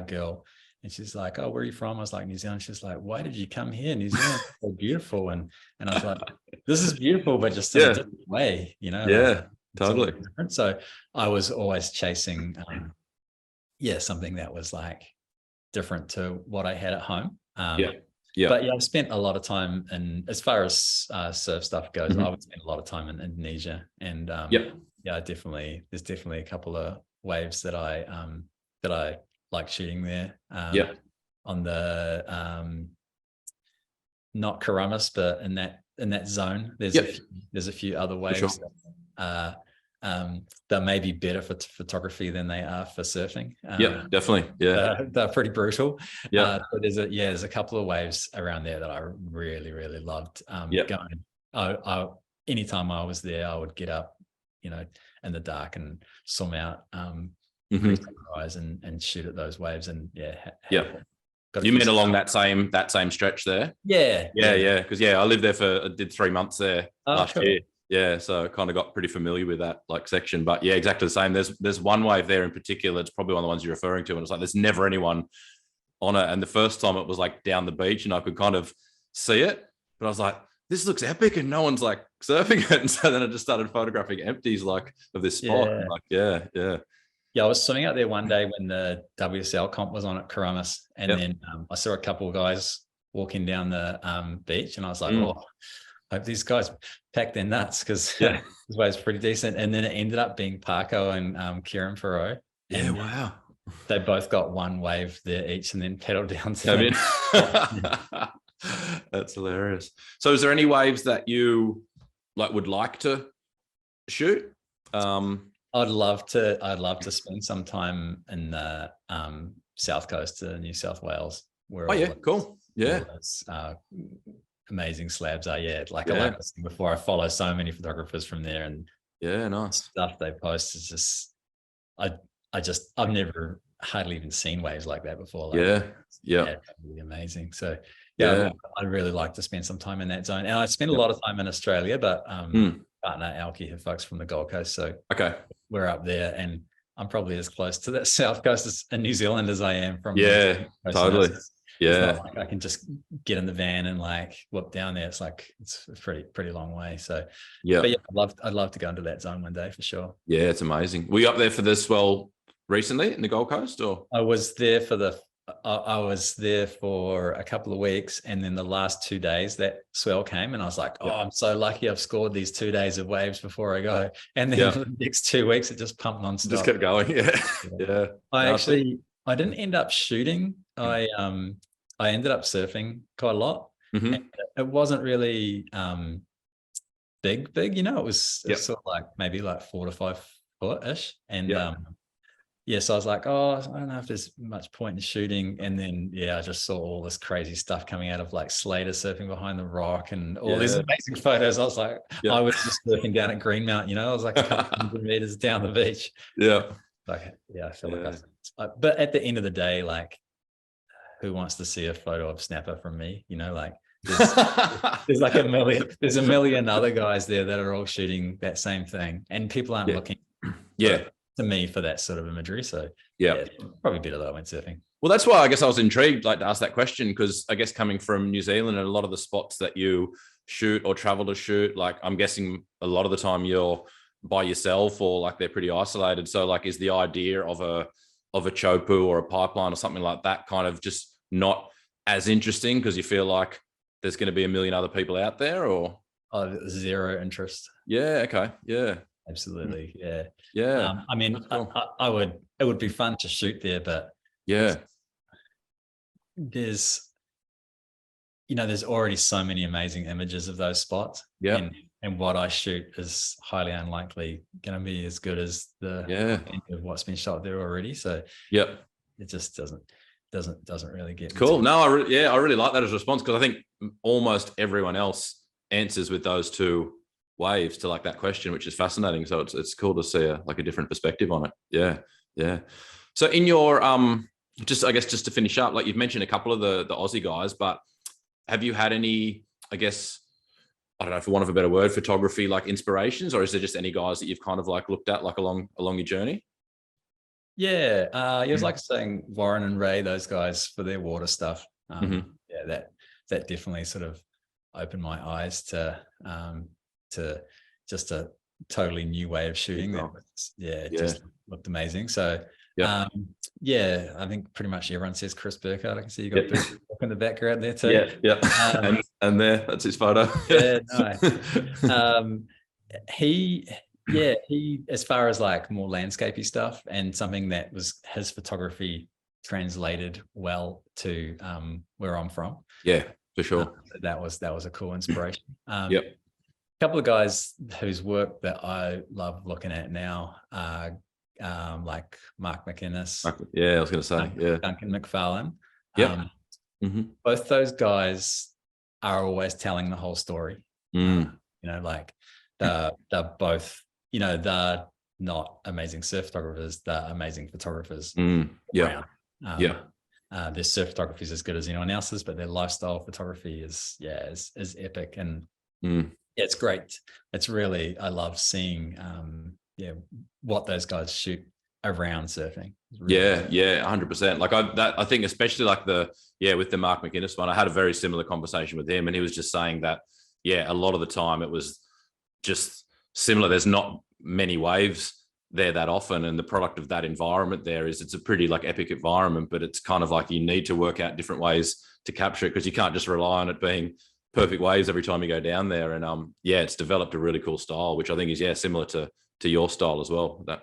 girl, and she's like, "Oh, where are you from?" I was like, "New Zealand." She's like, "Why did you come here? New Zealand's so beautiful." And I was like, "This is beautiful, but just in a different way, like, totally different." So I was always chasing something that was like different to what I had at home. But I've spent a lot of time, and as far as surf stuff goes, I would spend a lot of time in Indonesia, and definitely there's definitely a couple of waves that I like shooting there. On the not Karamis, but in that zone, there's a few other waves that may be better for photography than they are for surfing. Definitely. They're pretty brutal. But there's a couple of waves around there that I really, really loved going. Anytime I was there, I would get up, in the dark and swim out, eyes and shoot at those waves. And you mean along that same stretch there? Because I lived there I did 3 months there last year. So I kind of got pretty familiar with that like section. But exactly the same. There's one wave there in particular. It's probably one of the ones you're referring to, and it's like there's never anyone on it. And the first time it was like down the beach, and I could kind of see it, but I was like, this looks epic, and no one's like surfing it. And so then I just started photographing empties like of this spot. Yeah. Like, yeah. Yeah, I was swimming out there one day when the WSL comp was on at Karamas, and then I saw a couple of guys walking down the beach, and I was like, oh, I hope these guys pack their nuts, because this wave's pretty decent. And then it ended up being Parko and Kieran Farrow. Yeah, wow. They both got one wave there each, and then pedaled down to That's hilarious. So is there any waves that you would like to shoot? I'd love to spend some time in the south coast of New South Wales. Where cool. Yeah. Those, amazing slabs are. Like I was saying before, I follow so many photographers from there, and nice stuff they post is just I've never hardly even seen waves like that before. Like, really amazing. So I'd really like to spend some time in that zone. And I spent a lot of time in Australia, but partner Alki, who folks from the Gold Coast, so we're up there, and I'm probably as close to that south coast in New Zealand as I am from totally. It's not like I can just get in the van and like whip down there. It's like it's a pretty long way. So I'd love to go into that zone one day for sure. Yeah, it's amazing. Were you up there for the swell recently in the Gold Coast, or? I was there for I was there for a couple of weeks, and then the last 2 days that swell came, and I was like, oh, I'm so lucky I've scored these 2 days of waves before I go. And then for the next 2 weeks, it just pumped nonstop. Just kept going. I didn't end up shooting. I ended up surfing quite a lot. And it wasn't really big, you know, it was sort of like maybe like 4 to 5 foot-ish. And so I was like, oh, I don't know if there's much point in shooting. And then, I just saw all this crazy stuff coming out of like Slater surfing behind the rock and all these amazing photos. I was like, I was just surfing down at Greenmount, you know, I was like a couple hundred meters down the beach. I feel like but at the end of the day, like, who wants to see a photo of Snapper from me? You know, like there's like there's a million other guys there that are all shooting that same thing, and people aren't looking to me for that sort of imagery. So probably better that I went surfing. Well, that's why I guess I was intrigued to ask that question, because I guess coming from New Zealand and a lot of the spots that you shoot or travel to shoot, like I'm guessing a lot of the time you're by yourself or like they're pretty isolated. So like, is the idea of a chopu or a pipeline or something like that kind of just not as interesting because you feel like there's going to be a million other people out there, or? Zero interest. Yeah. Okay. Yeah. Absolutely. Yeah. Yeah. I mean, cool. It would be fun to shoot there, but there's already so many amazing images of those spots. Yeah. And what I shoot is highly unlikely going to be as good as the of what's been shot there already. So it just doesn't really get cool. No, I really like that as a response, because I think almost everyone else answers with those two waves to like that question, which is fascinating. So it's cool to see a different perspective on it. Yeah. So in your just to finish up, like you've mentioned a couple of the Aussie guys, but have you had any, I guess, I don't know, for want of a better word, photography like inspirations, or is there just any guys that you've kind of like looked at like along your journey? It was like saying Warren and Ray, those guys for their water stuff. That definitely sort of opened my eyes to just a totally new way of shooting. It just looked amazing. So I think pretty much everyone says Chris Burkhardt. I can see you got Burkhardt in the background there too. And there, that's his photo. He as far as like more landscapey stuff, and something that was his photography translated well to where I'm from. Yeah, for sure. That was a cool inspiration. A couple of guys whose work that I love looking at now are like Mark McGinnis. I was going to say, Duncan McFarlane. Both those guys are always telling the whole story. Like they're both, they're not amazing surf photographers, they're amazing photographers. Their surf photography is as good as anyone else's, but their lifestyle photography is epic. And it's great. It's really, I love seeing what those guys shoot around surfing. Really 100%. Like I think especially like with the Mark McGinnis one, I had a very similar conversation with him, and he was just saying that yeah, a lot of the time it was just similar. There's not many waves there that often, and the product of that environment there is it's a pretty like epic environment, but it's kind of like you need to work out different ways to capture it because you can't just rely on it being perfect waves every time you go down there. And yeah, it's developed a really cool style, which I think is similar to your style as well. That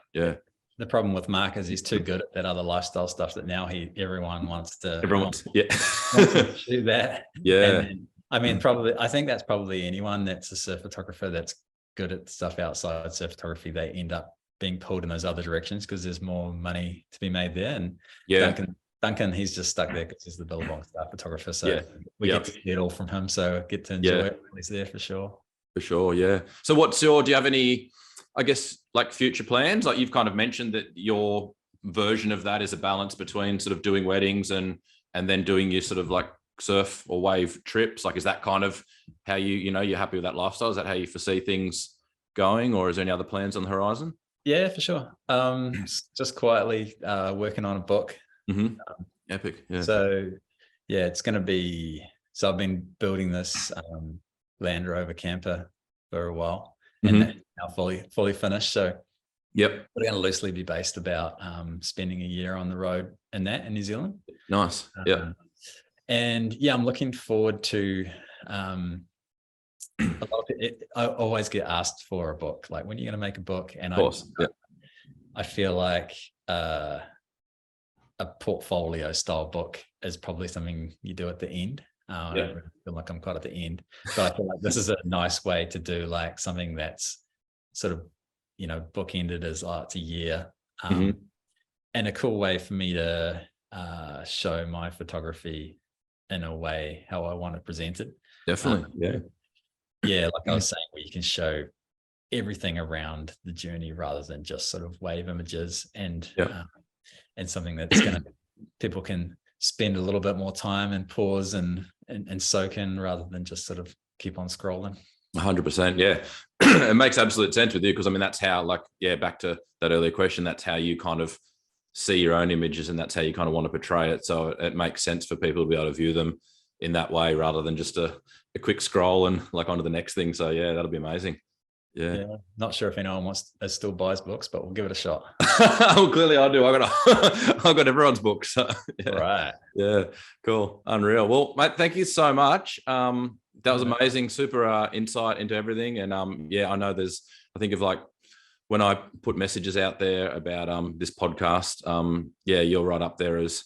The problem with Mark is he's too good at that other lifestyle stuff that now everyone wants to wants to do that. Yeah. And then, I mean, I think that's probably anyone that's a surf photographer that's good at stuff outside surf photography. They end up being pulled in those other directions because there's more money to be made there. And Duncan, he's just stuck there because he's the Billabong star photographer. So we get to see it all from him. So get to enjoy it when he's there for sure. For sure, yeah. So do you have any, I guess, like future plans? Like you've kind of mentioned that your version of that is a balance between sort of doing weddings and then doing your sort of like surf or wave trips. Like, is that kind of how you're happy with that lifestyle? Is that how you foresee things going, or is there any other plans on the horizon? Yeah, for sure. Just quietly working on a book. Epic. Yeah. So yeah, it's going to be, so I've been building this Land Rover camper for a while, and that's now fully finished. So we're going to loosely be based about spending a year on the road in New Zealand. Nice. And yeah, I'm looking forward to a lot of it. I always get asked for a book, like, when are you going to make a book? And of course, I feel like a portfolio style book is probably something you do at the end. I don't really feel like I'm quite at the end, but I feel like this is a nice way to do like something that's sort of, bookended as it's a year, and a cool way for me to show my photography in a way how I want to present it. Definitely. Like I was saying, where you can show everything around the journey rather than just sort of wave images, and something that's going to, people can spend a little bit more time and pause and soak in rather than just sort of keep on scrolling. 100%. Yeah. It makes absolute sense with you, because I mean, that's how, like, back to that earlier question, that's how you kind of see your own images, and that's how you kind of want to portray it. So it makes sense for people to be able to view them in that way rather than just a quick scroll and like onto the next thing. So yeah, that'll be amazing. Yeah. Not sure if anyone still buys books, but we'll give it a shot. Well, clearly I do. I've got everyone's books. So, Right. Yeah. Cool. Unreal. Well, mate, thank you so much. That was amazing. Super insight into everything. And I know I think of like when I put messages out there about this podcast, you're right up there as,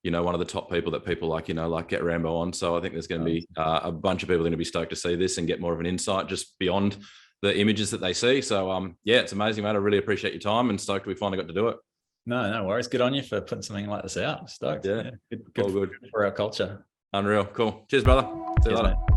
one of the top people that people like get Rambo on. So I think there's going to be a bunch of people going to be stoked to see this and get more of an insight just beyond the images that they see. So it's amazing, mate. I really appreciate your time, and stoked we finally got to do it. No worries. Good on you for putting something like this out. Stoked. Yeah. Good for our culture. Unreal. Cool. Cheers, brother. See you later. Mate.